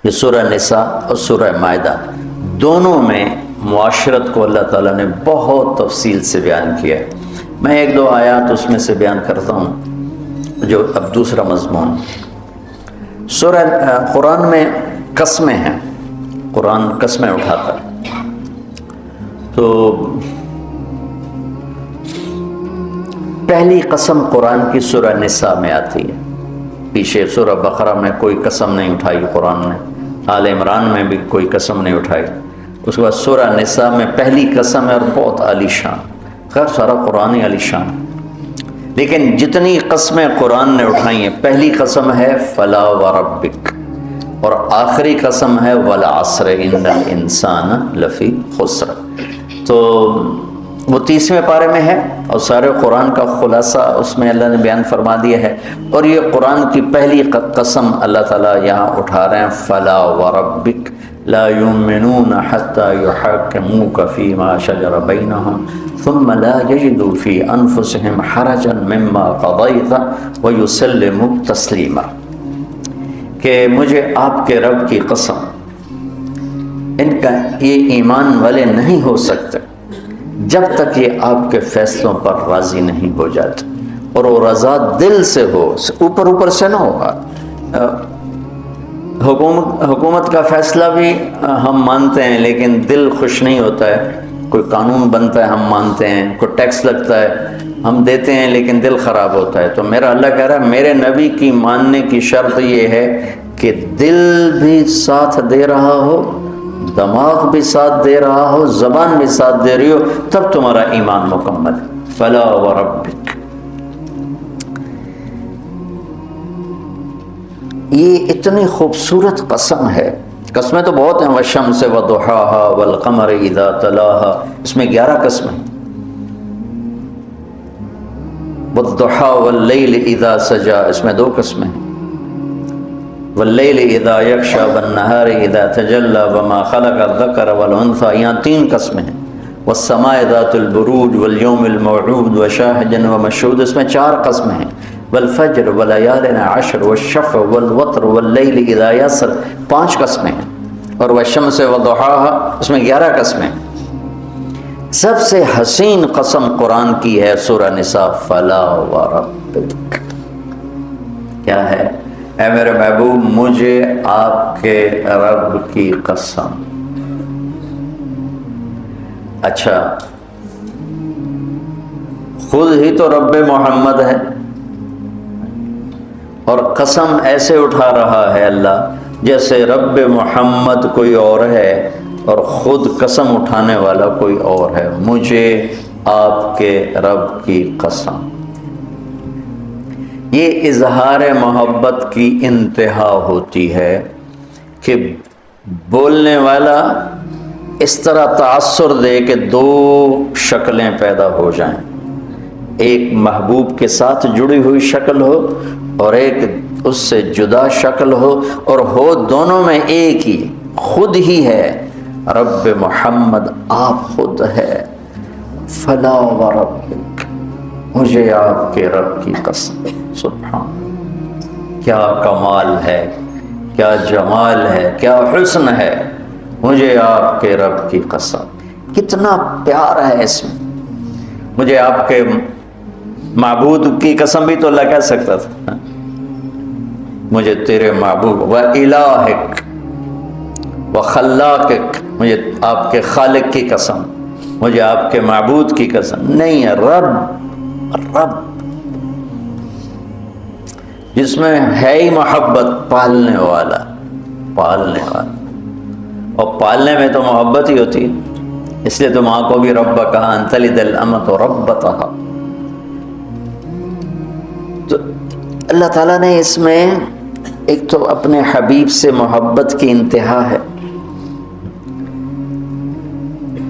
یہ سورہ نساء اور سورہ مائدہ دونوں میں معاشرت کو اللہ تعالیٰ نے بہت تفصیل سے بیان کیا ہے۔ میں ایک دو آیات اس میں سے بیان کرتا ہوں جو اب دوسرا مضمون۔ سورہ قرآن میں قسمیں ہیں، قرآن قسمیں اٹھاتا ہے، تو پہلی قسم قرآن کی سورہ نساء میں آتی ہے۔ پیچھے سورہ بقرہ میں کوئی قسم نہیں اٹھائی قرآن نے، آل عمران میں بھی کوئی قسم نہیں اٹھائی، اس کے بعد سورہ نساء میں پہلی قسم ہے اور بہت عالی شان، خیر سارا قرآن ہی عالی شان، لیکن جتنی قسمیں قرآن نے اٹھائی ہیں، پہلی قسم ہے فلا وربک، اور آخری قسم ہے والعصر ان الانسان لفی خسر۔ تو وہ 30ویں پارے میں ہے اور سارے قرآن کا خلاصہ اس میں اللہ نے بیان فرما دیا ہے، اور یہ قرآن کی پہلی قسم اللہ تعالیٰ یہاں اٹھا رہے ہیں، فلا وربک لا یؤمنون حتی یحکموک فیما شجر بینہم ثم لا یجدوا فی انفسہم حرجا مما قضیت ویسلموا تسلیما، کہ مجھے آپ کے رب کی قسم، ان کا یہ ایمان والے نہیں ہو سکتے جب تک یہ آپ کے فیصلوں پر راضی نہیں ہو جاتے، اور وہ رضا دل سے ہو، اوپر اوپر سے نہ ہوگا۔ حکومت کا فیصلہ بھی ہم مانتے ہیں لیکن دل خوش نہیں ہوتا ہے، کوئی قانون بنتا ہے ہم مانتے ہیں، کوئی ٹیکس لگتا ہے ہم دیتے ہیں لیکن دل خراب ہوتا ہے۔ تو میرا اللہ کہہ رہا ہے میرے نبی کی ماننے کی شرط یہ ہے کہ دل بھی ساتھ دے رہا ہو، دماغ بھی ساتھ دے رہا ہو، زبان بھی ساتھ دے رہی ہو، تب تمہارا ایمان مکمل ہے۔ فلا وربک، یہ اتنی خوبصورت قسم ہے، قسمیں تو بہت ہیں، والشمس وضحاها والقمر اذا تلاها، اس میں 11 قسمیں، والضحى واللیل اذا سجا اس میں 2 قسمیں، واللیل اذا یغشی والنہار اذا تجلی وما خلق الذکر والانثی یہاں 3 قسمیں ہیں، والسماء ذات البروج والیوم الموعود وشاہد ومشہود اس میں 4 قسمیں ہیں، والفجر ولیال عشر والشفع والوتر واللیل اذا یسر 5 قسمیں ہیں، اور والشمس وضحاها اس میں 11 قسمیں ہیں۔ سب سے حسین قسم قرآن کی ہے سورہ نساء، فلا وربک، کیا ہے؟ اے میرے محبوب مجھے آپ کے رب کی قسم۔ اچھا، خود ہی تو رب محمد ہے، اور قسم ایسے اٹھا رہا ہے اللہ جیسے رب محمد کوئی اور ہے اور خود قسم اٹھانے والا کوئی اور ہے، مجھے آپ کے رب کی قسم۔ یہ اظہار محبت کی انتہا ہوتی ہے کہ بولنے والا اس طرح تاثر دے کہ 2 شکلیں پیدا ہو جائیں، ایک محبوب کے ساتھ جڑی ہوئی شکل ہو اور ایک اس سے جدا شکل ہو، اور ہو دونوں میں ایک ہی، خود ہی ہے، رب محمد آپ خود ہے۔ فلا وربک، مجھے آپ کے رب کی قسم۔ سبحان، کیا کمال ہے، کیا جمال ہے، کیا حسن ہے، مجھے آپ کے رب کی قسم۔ کتنا پیار ہے اس میں۔ مجھے آپ کے معبود کی قسم بھی تو اللہ کہہ سکتا تھا، مجھے تیرے معبود و الہک و خلاقک، مجھے آپ کے خالق کی قسم، مجھے آپ کے معبود کی قسم نہیں ہے، رب جس میں ہے ہی محبت، پالنے والا، اور پالنے میں تو محبت ہی ہوتی ہے، اس لیے تو ماں کو بھی رب کہا، ان تلد الامۃ ربتہا۔ تو اللہ تعالیٰ نے اس میں ایک تو اپنے حبیب سے محبت کی انتہا ہے،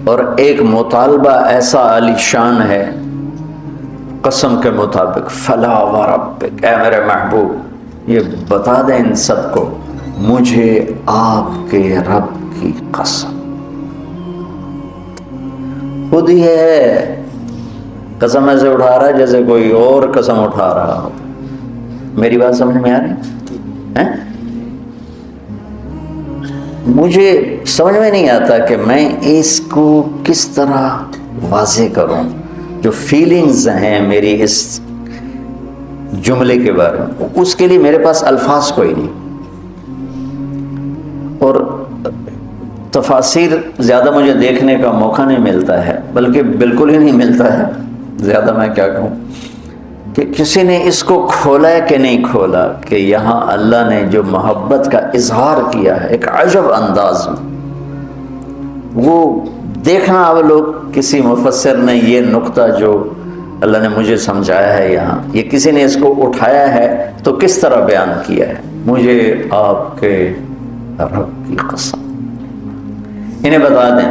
اور ایک مطالبہ ایسا عالی شان ہے قسم کے مطابق، فلا وربک، اے میرے محبوب یہ بتا دیں ان سب کو، مجھے آپ کے رب کی قسم۔ خود ہی ہے، قسم ایسے اٹھا رہا ہے جیسے کوئی اور قسم اٹھا رہا ہو۔ میری بات سمجھ میں آ رہی ہے؟ مجھے سمجھ میں نہیں آتا کہ میں اس کو کس طرح واضح کروں، جو فیلنگز ہیں میری اس جملے کے بارے میں، اس کے لیے میرے پاس الفاظ کوئی نہیں، اور تفاسیر زیادہ مجھے دیکھنے کا موقع نہیں ملتا ہے، بلکہ بالکل ہی نہیں ملتا ہے، زیادہ میں کیا کہوں، کہ کسی نے اس کو کھولا ہے کہ نہیں کھولا، کہ یہاں اللہ نے جو محبت کا اظہار کیا ہے ایک عجب انداز میں، وہ دیکھنا اب لوگ کسی مفسر نے یہ نقطہ جو اللہ نے مجھے سمجھایا ہے یہاں، یہ کسی نے اس کو اٹھایا ہے تو کس طرح بیان کیا ہے۔ مجھے آپ کے رب کی قسم، انہیں بتا دیں،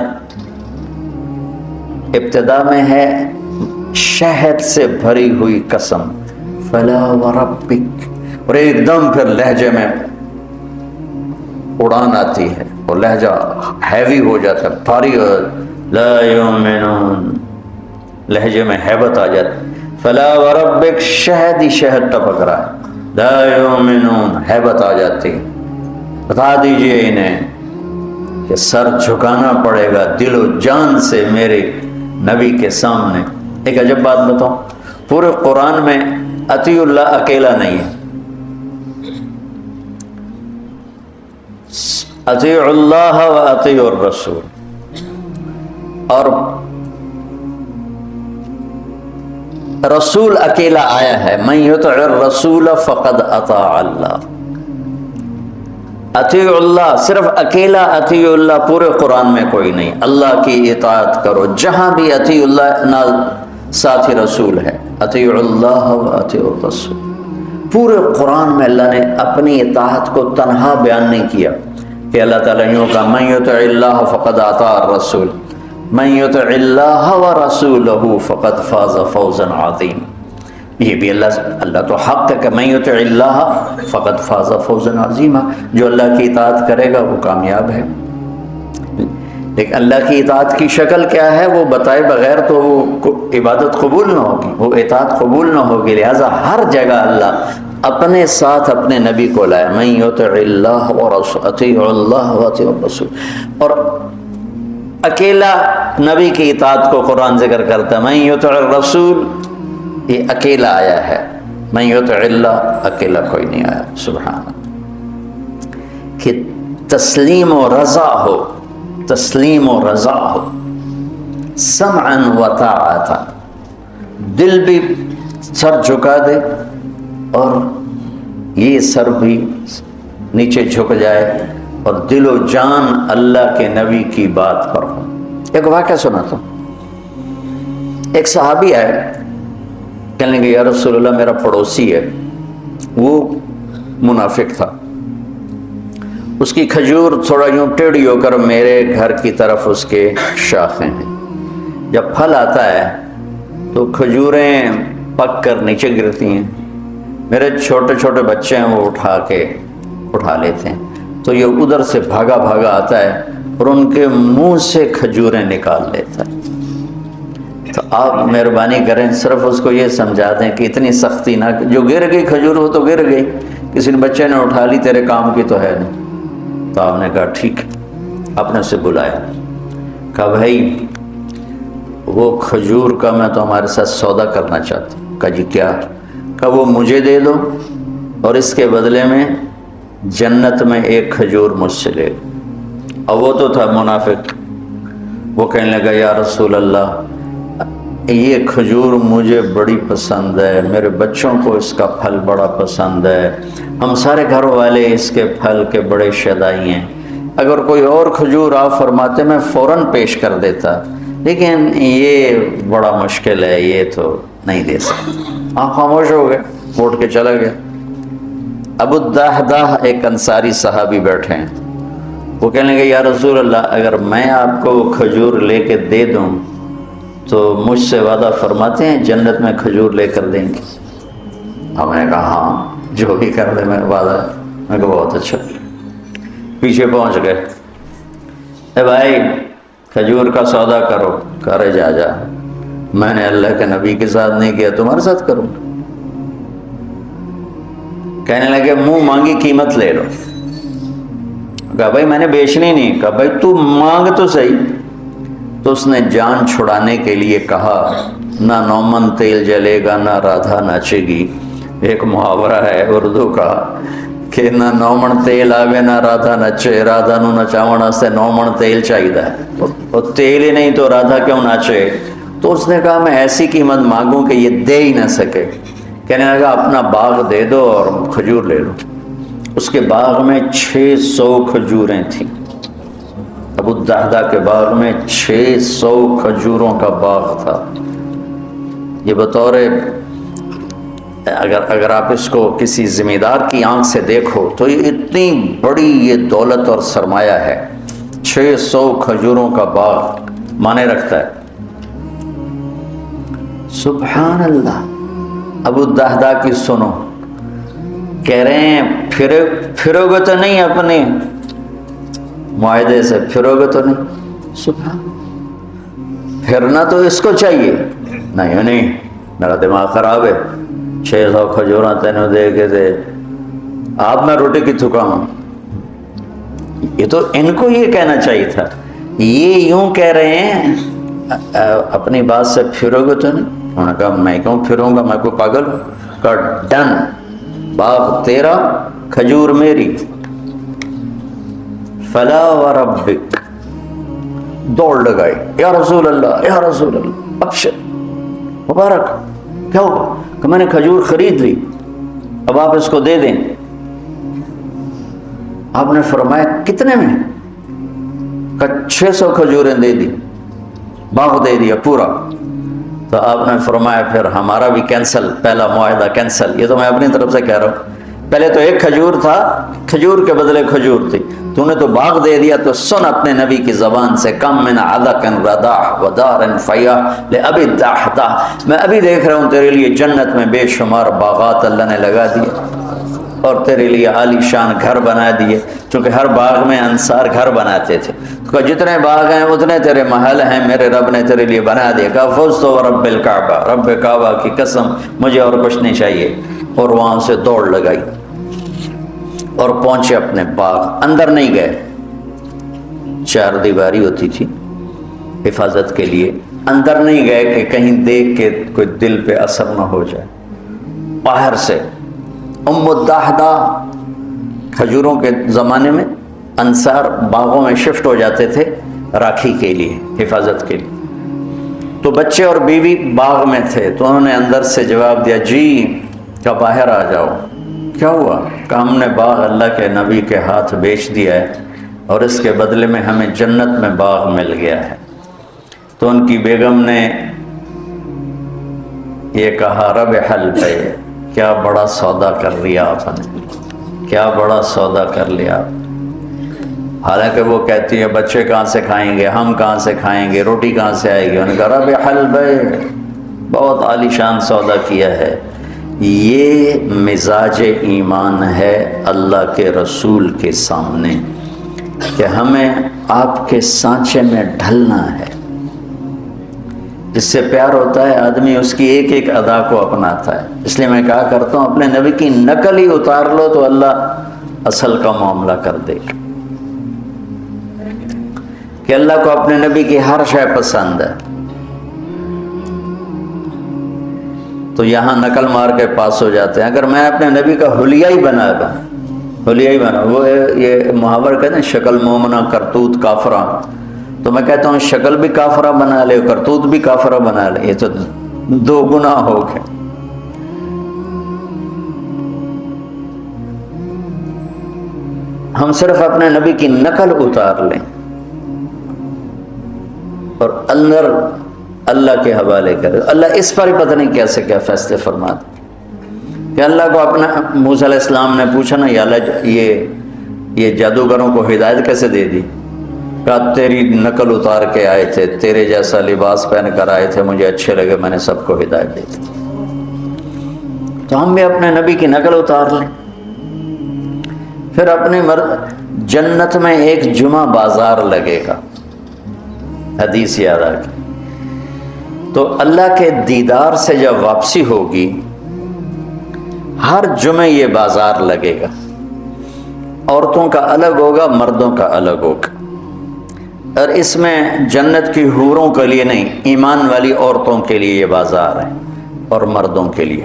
ابتدا میں ہے شہد سے بھری ہوئی قسم، فلا وربک، اور ایک دم پھر لہجے میں اڑان آتی ہے اور لہجہ ہیوی ہو جاتا ہے، بھاری ہو جاتا ہے، لا یؤمنون، لہجے میں ہیبت آ جاتی، فلا وربک، شہد ہی شہد ٹپک رہا ہے، لا یؤمنون، ہیبت آ جاتی، بتا دیجئے انہیں کہ سر جھکانا پڑے گا دل و جان سے میرے نبی کے سامنے۔ ایک عجب بات بتاؤں، پورے قرآن میں اطیع اللہ اکیلا نہیں ہے، اطیع اللہ و اطیع الرسول، اور رسول اکیلا آیا ہے، من یطع الرسول فقد اطاع اللہ، اطیع اللہ صرف اکیلا اطیع اللہ پورے قرآن میں کوئی نہیں، اللہ کی اطاعت کرو، جہاں بھی اطیع اللہ نہ ساتھ ہی رسول ہے، اطیع اللہ و اطیع الرسول، پورے قرآن میں اللہ نے اپنی اطاعت کو تنہا بیان نہیں کیا کہ اللہ تعالیٰ یوں کہا من یطع اللہ فقد اطاع الرسول، من یطع اللہ ورسولہ فقد فاز فوزا عظیما، یہ بھی اللہ تو حق ہے کہ من یطع اللہ فقد فاز فوزا عظیما، جو اللہ کی اطاعت کرے گا وہ کامیاب ہے، لیکن اللہ کی اطاعت کی شکل کیا ہے وہ بتائے بغیر تو وہ عبادت قبول نہ ہوگی، وہ اطاعت قبول نہ ہوگی، لہذا ہر جگہ اللہ اپنے ساتھ اپنے نبی کو لائے، من یطع اللہ اطیع اللہ و اطیع الرسول، اور اکیلا نبی کی اطاعت کو قرآن ذکر کرتا ہے، من یطع الرسول یہ اکیلا آیا ہے، من یطع اللہ اکیلا کوئی نہیں آیا، سبحان اللہ، کہ تسلیم و رضا ہو، تسلیم و رضا ہو، سمعا و طاعتا، دل بھی سر جھکا دے اور یہ سر بھی نیچے جھک جائے اور دل و جان اللہ کے نبی کی بات پر ہو۔ ایک واقعہ سناتا ہوں، ایک صحابی آئے، کہنے لگے یا رسول اللہ میرا پڑوسی ہے، وہ منافق تھا، اس کی کھجور تھوڑا یوں ٹیڑھی ہو کر میرے گھر کی طرف اس کے شاخیں ہیں، جب پھل آتا ہے تو کھجوریں پک کر نیچے گرتی ہیں، میرے چھوٹے چھوٹے بچے ہیں وہ اٹھا لیتے ہیں، تو یہ ادھر سے بھاگا بھاگا آتا ہے اور ان کے منہ سے کھجوریں نکال لیتا ہے۔ تو آپ مہربانی کریں صرف اس کو یہ سمجھا دیں کہ اتنی سختی نہ، جو گر گئی کھجور وہ تو گر گئی، کسی نے بچے نے اٹھا لی، تیرے کام کی تو ہے نہیں۔ تو آپ نے کہا ٹھیک ہے، آپ نے اسے بلایا، کہا بھائی وہ کھجور کا میں تو ہمارے ساتھ سودا کرنا چاہتا ہوں۔ کہا جی کیا؟ کہا وہ مجھے دے دو اور اس کے بدلے میں جنت میں ایک کھجور مجھ سے لے لو۔ اور وہ تو تھا منافق، وہ کہنے لگا یا رسول اللہ یہ کھجور مجھے بڑی پسند ہے، میرے بچوں کو اس کا پھل بڑا پسند ہے، ہم سارے گھر والے اس کے پھل کے بڑے شیدائی ہیں، اگر کوئی اور کھجور آپ فرماتے میں فوراً پیش کر دیتا، لیکن یہ بڑا مشکل ہے، یہ تو نہیں دے سکتا۔ آپ خاموش ہو گئے، اٹھ کے چلا گیا۔ ابو الدحداح ایک انصاری صحابی بیٹھے ہیں، وہ کہنے لگے یا رسول اللہ اگر میں آپ کو کھجور لے کے دے دوں تو مجھ سے وعدہ فرماتے ہیں جنت میں کھجور لے کر دیں گے؟ ہم نے کہا ہاں جو بھی کر دے میں وعدہ۔ میں کہا بہت اچھا۔ پیچھے پہنچ گئے، اے بھائی کھجور کا سودا کرو، کرے جا میں نے اللہ کے نبی کے ساتھ نہیں کیا، تمہارے ساتھ کروں۔ کہنے لگے منہ مانگی قیمت لے لو۔ کہا بھائی میں نے بیچنی نہیں. کہا بھائی تو مانگ تو صحیح. تو اس نے جان چھڑانے کے لیے کہا نہ نومن تیل جلے گا نہ رادھا ناچے گی. ایک محاورہ ہے اردو کا کہ نہ نومن تیل آوے نہ رادھا نچے. رادھا نو نچاون واسطے نومن تیل چاہیے اور تیل ہی نہیں تو رادھا کیوں ناچے. تو اس نے کہا میں ایسی قیمت مانگوں کہ یہ دے ہی نہ سکے. کہنے لگا اپنا باغ دے دو اور کھجور لے لو. اس کے باغ میں 600 کھجوریں تھیں. ابو الدحدہ کے باغ میں 600 کھجوروں کا باغ تھا. یہ بطور اگر آپ اس کو کسی ذمہ دار کی آنکھ سے دیکھو تو یہ اتنی بڑی یہ دولت اور سرمایہ ہے. 600 کھجوروں کا باغ مانے رکھتا ہے. سبحان اللہ. ابو الدحدہ کی سنو, کہہ رہے ہیں پھرو گے تو نہیں اپنے معاہدے سے, پھرو گے تو نہیں. سبحان, پھرنا تو اس کو چاہیے. نہیں میرا دماغ خراب ہے, 600 کھجوراں تینوں دے کے دے آپ میں روٹی کی تھکا ہوں. یہ تو ان کو یہ کہنا چاہیے تھا. یہ یوں کہہ رہے ہیں اپنی بات سے پھرو گے تو نہیں. انہوں نے کہا میں کیوں پھروں گا, میں کوئی پاگل ہوں. کہا ڈن, باغ تیرا کھجور میری. فلا وربک, دوڑ لگائی یا رسول اللہ یا رسول اللہ, ابشر مبارک. کیا ہوا؟ کہ میں نے کھجور خرید لی, اب آپ اس کو دے دیں. آپ نے فرمایا کتنے میں؟ کہ 600 کھجوریں دے دی, باغ دے دیا پورا. تو آپ نے فرمایا پھر ہمارا بھی کینسل, پہلا معاہدہ کینسل. یہ تو میں اپنی طرف سے کہہ رہا ہوں. پہلے تو ایک کھجور تھا, کھجور کے بدلے کھجور تھی, تو نے تو باغ دے دیا. تو سن اپنے نبی کی زبان سے, کم من عدق رداح ودار فیا لابی الدحدہ. میں ابھی دیکھ رہا ہوں تیرے لیے جنت میں بے شمار باغات اللہ نے لگا دیے اور تیرے لیے عالی شان گھر بنا دیے. چونکہ ہر باغ میں انصار گھر بناتے تھے. تو جتنے باغ ہیں اتنے تیرے محل ہیں, میرے رب نے تیرے لیے بنا دیا. کہا فزت ورب الکعبہ, رب کعبہ کی قسم مجھے اور کچھ نہیں چاہیے. اور وہاں سے دوڑ لگائی اور پہنچے اپنے باغ. اندر نہیں گئے, 4 دیواری ہوتی تھی حفاظت کے لیے. اندر نہیں گئے کہ کہیں دیکھ کے کوئی دل پہ اثر نہ ہو جائے. باہر سے ام الدحدہ, کھجوروں کے زمانے میں انصار باغوں میں شفٹ ہو جاتے تھے راکھی کے لیے, حفاظت کے لیے. تو بچے اور بیوی باغ میں تھے, تو انہوں نے اندر سے جواب دیا جی کیا باہر آ جاؤ. کیا ہوا؟ کہ ہم نے باغ اللہ کے نبی کے ہاتھ بیچ دیا ہے اور اس کے بدلے میں ہمیں جنت میں باغ مل گیا ہے. تو ان کی بیگم نے یہ کہا ربح البیع, کیا بڑا سودا کر لیا آپ نے, کیا بڑا سودا کر لیا. حالانکہ وہ کہتی ہے بچے کہاں سے کھائیں گے, ہم کہاں سے کھائیں گے, روٹی کہاں سے آئے گی. انہوں نے کہا ربح البیع, بہت عالی شان سودا کیا ہے. یہ مزاج ایمان ہے اللہ کے رسول کے سامنے کہ ہمیں آپ کے سانچے میں ڈھلنا ہے. جس سے پیار ہوتا ہے آدمی اس کی ایک ایک ادا کو اپناتا ہے. اس لیے میں کہا کرتا ہوں اپنے نبی کی نقل ہی اتار لو تو اللہ اصل کا معاملہ کر دے گا. کہ اللہ کو اپنے نبی کی ہر شے پسند ہے. تو یہاں نقل مار کے پاس ہو جاتے ہیں. اگر میں اپنے نبی کا حلیہ ہی بنا دوں, حلیہ ہی بنا, وہ یہ محاور کہتے ہیں شکل مومنہ کرتوت کافرہ, تو میں کہتا ہوں شکل بھی کافرہ بنا لے, کرتوت بھی کافرہ بنا لے, یہ تو 2 گناہ ہو گئے. ہم صرف اپنے نبی کی نقل اتار لیں اور اندر اللہ کے حوالے کرے. اللہ اس پر ہی پتہ نہیں کیسے کیا فیصلے فرماتے. کہ اللہ کو اپنا موسیٰ علیہ السلام نے پوچھا نا یا اللہ یہ جادوگروں کو ہدایت کیسے دے دی. کہا تیری نقل اتار کے آئے تھے, تیرے جیسا لباس پہن کر آئے تھے, مجھے اچھے لگے, میں نے سب کو ہدایت دی تھی. تو ہم بھی اپنے نبی کی نقل اتار لیں. پھر اپنے جنت میں ایک جمعہ بازار لگے گا, حدیث یاد آ گئی. تو اللہ کے دیدار سے جب واپسی ہوگی ہر جمعے یہ بازار لگے گا. عورتوں کا الگ ہوگا، مردوں کا الگ ہوگا، اور اس میں جنت کی حوروں کے لیے نہیں، ایمان والی عورتوں کے لیے یہ بازار ہے اور مردوں کے لیے۔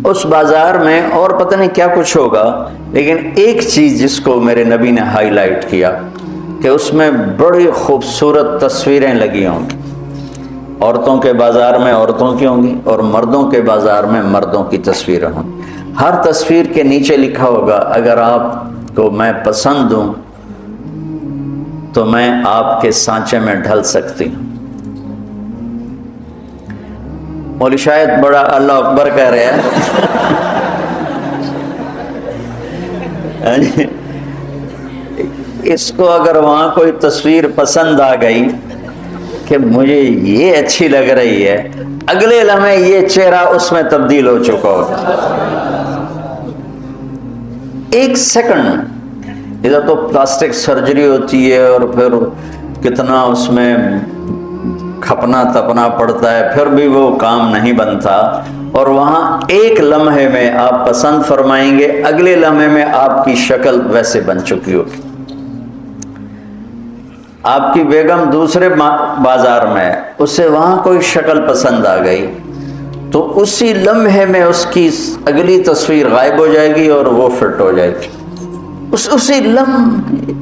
اس بازار میں اور پتہ نہیں کیا کچھ ہوگا، لیکن ایک چیز جس کو میرے نبی نے ہائی لائٹ کیا کہ اس میں بڑی خوبصورت تصویریں لگی ہوں گی۔ عورتوں کے بازار میں عورتوں کی ہوں گی اور مردوں کے بازار میں مردوں کی تصویریں ہوں گی۔ ہر تصویر کے نیچے لکھا ہوگا اگر آپ کو میں پسند ہوں تو میں آپ کے سانچے میں ڈھل سکتی ہوں۔ مولوی شاید بڑا اللہ اکبر کہہ رہے ہیں۔ اس کو اگر وہاں کوئی تصویر پسند آ گئی کہ مجھے یہ اچھی لگ رہی ہے، اگلے لمحے یہ چہرہ اس میں تبدیل ہو چکا ہوگا، ایک سیکنڈ۔ ادھر تو پلاسٹک سرجری ہوتی ہے اور پھر کتنا اس میں کھپنا تپنا پڑتا ہے، پھر بھی وہ کام نہیں بنتا، اور وہاں ایک لمحے میں آپ پسند فرمائیں گے، اگلے لمحے میں آپ کی شکل ویسے بن چکی ہوگی۔ آپ کی بیگم دوسرے بازار میں، اسے وہاں کوئی شکل پسند آ گئی تو اسی لمحے میں اس کی اگلی تصویر غائب ہو جائے گی اور وہ فٹ ہو جائے گی اسی لمحے۔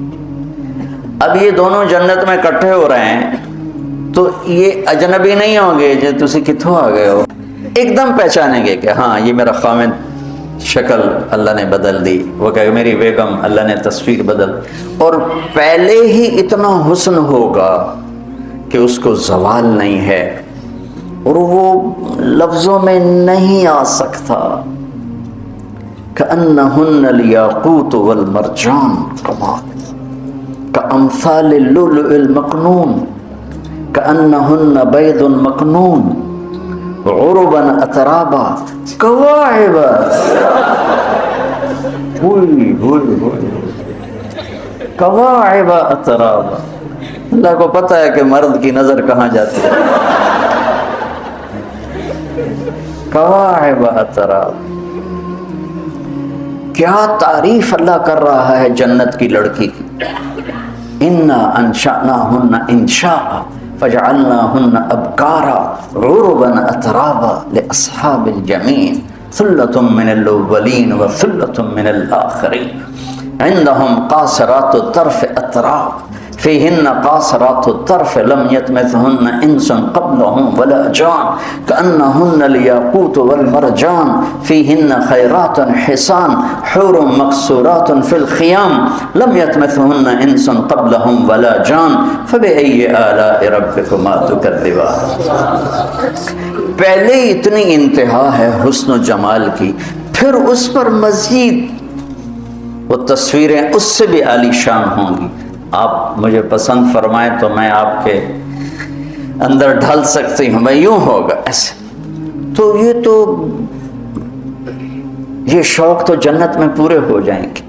اب یہ دونوں جنت میں اکٹھے ہو رہے ہیں تو یہ اجنبی نہیں ہوں گے جو تسی کتھوں آ گئے ہو، ایک دم پہچانیں گے کہ ہاں یہ میرا خامد، شکل اللہ نے بدل دی، وہ کہ میری بیگم اللہ نے تصویر بدل، اور پہلے ہی اتنا حسن ہوگا کہ اس کو زوال نہیں ہے اور وہ لفظوں میں نہیں آ سکتا۔ كأنهن الياقوت والمرجان، کمال، كأمثال اللؤلؤ المكنون، كأنهن بيض مكنون، عربا اترابا، كواعب، كواعب اترابا۔ اللہ کو پتہ ہے کہ مرد کی نظر کہاں جاتی ہے۔ کواعب اتراب، کیا تعریف اللہ کر رہا ہے جنت کی لڑکی کی۔ انا انشأناہن انشاء فجعلناہن ابکارا عربا اترابا لاصحاب الجمین، ثلۃ من الاولین وثلۃ من الآخرین، عندهم قاصرات الطرف اتراب، فيهن قاصرات الطرف لم يطمثهن انس قبلهم ولا جان، كأنهن الياقوت والمرجان، فيهن خيرات حسان، حور مقصورات في الخيام، لم يطمثهن انس قبلهم ولا جان، فبأي آلاء ربكما تكذبان۔ پہلے اتنی انتہا ہے حسن و جمال کی، پھر اس پر مزید وہ تصویریں اس سے بھی عالی شان ہوں گی۔ آپ مجھے پسند فرمائیں تو میں آپ کے اندر ڈھل سکتی ہوں، میں یوں ہوگا ایسے۔ تو یہ شوق تو جنت میں پورے ہو جائیں گے۔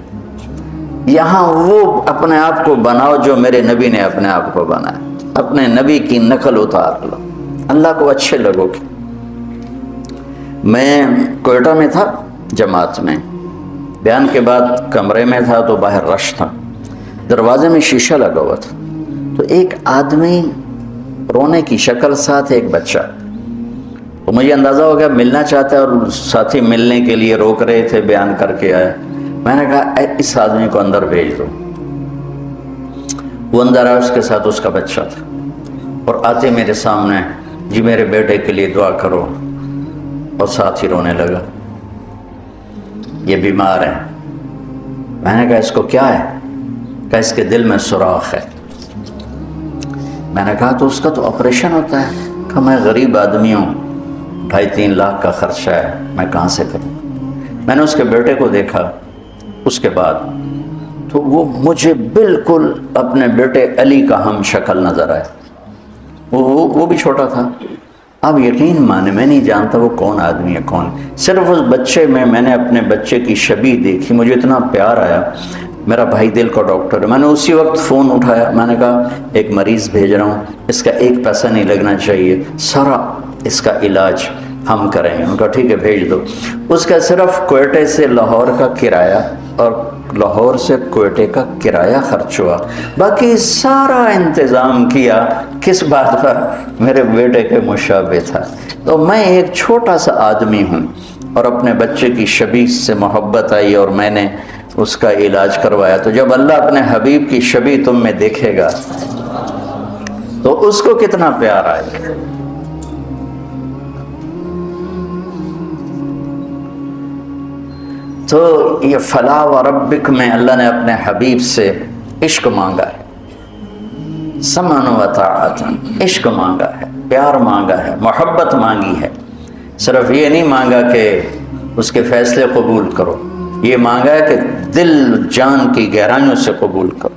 یہاں وہ اپنے آپ کو بناؤ جو میرے نبی نے اپنے آپ کو بنایا، اپنے نبی کی نقل اتار لو، اللہ کو اچھے لگو گے۔ میں کوئٹہ میں تھا جماعت میں، بیان کے بعد کمرے میں تھا تو باہر رش تھا، دروازے میں شیشہ لگا ہوا تھا، تو ایک آدمی رونے کی شکل ساتھ ایک بچہ، وہ مجھے اندازہ ہو گیا ملنا چاہتا ہے اور ساتھی ملنے کے لیے روک رہے تھے، بیان کر کے آئے۔ میں نے کہا اس آدمی کو اندر بھیج دو۔ وہ اندر آیا، اس کے ساتھ اس کا بچہ تھا، اور آتے میرے سامنے، جی میرے بیٹے کے لیے دعا کرو، اور ساتھ ہی رونے لگا، یہ بیمار ہے۔ میں نے کہا اس کو کیا ہے؟ کہ اس کے دل میں سوراخ ہے۔ میں نے کہا تو اس کا تو آپریشن ہوتا ہے۔ کہ میں غریب آدمی ہوں، 2.5-3 لاکھ کا خرچہ ہے، میں کہاں سے کروں؟ میں نے اس کے بیٹے کو دیکھا، اس کے بعد تو وہ مجھے بالکل اپنے بیٹے علی کا ہم شکل نظر آیا۔ وہ بھی چھوٹا تھا۔ اب یقین مانے میں نہیں جانتا وہ کون آدمی ہے کون، صرف اس بچے میں نے اپنے بچے کی شبیہ دیکھی، مجھے اتنا پیار آیا۔ میرا بھائی دل کا ڈاکٹر ہے، میں نے اسی وقت فون اٹھایا، میں نے کہا ایک مریض بھیج رہا ہوں، اس کا 1 پیسہ نہیں لگنا چاہیے، سارا اس کا علاج ہم کریں گے۔ ان کا ٹھیک ہے بھیج دو۔ اس کا صرف کوئٹے سے لاہور کا کرایہ اور لاہور سے کوئٹے کا کرایہ خرچ ہوا، باقی سارا انتظام کیا کس بات کا؟ میرے بیٹے کے مشابہ تھا۔ تو میں ایک چھوٹا سا آدمی ہوں اور اپنے بچے کی شبیہ سے محبت آئی اور میں نے اس کا علاج کروایا۔ تو جب اللہ اپنے حبیب کی شبیہ تم میں دیکھے گا تو اس کو کتنا پیار آئے گا۔ تو یہ فلا وربک میں اللہ نے اپنے حبیب سے عشق مانگا ہے، سمعن و طاعتن، عشق مانگا ہے، پیار مانگا ہے، محبت مانگی ہے۔ صرف یہ نہیں مانگا کہ اس کے فیصلے قبول کرو، یہ مانگا ہے کہ دل جان کی گہرائیوں سے قبول کرو۔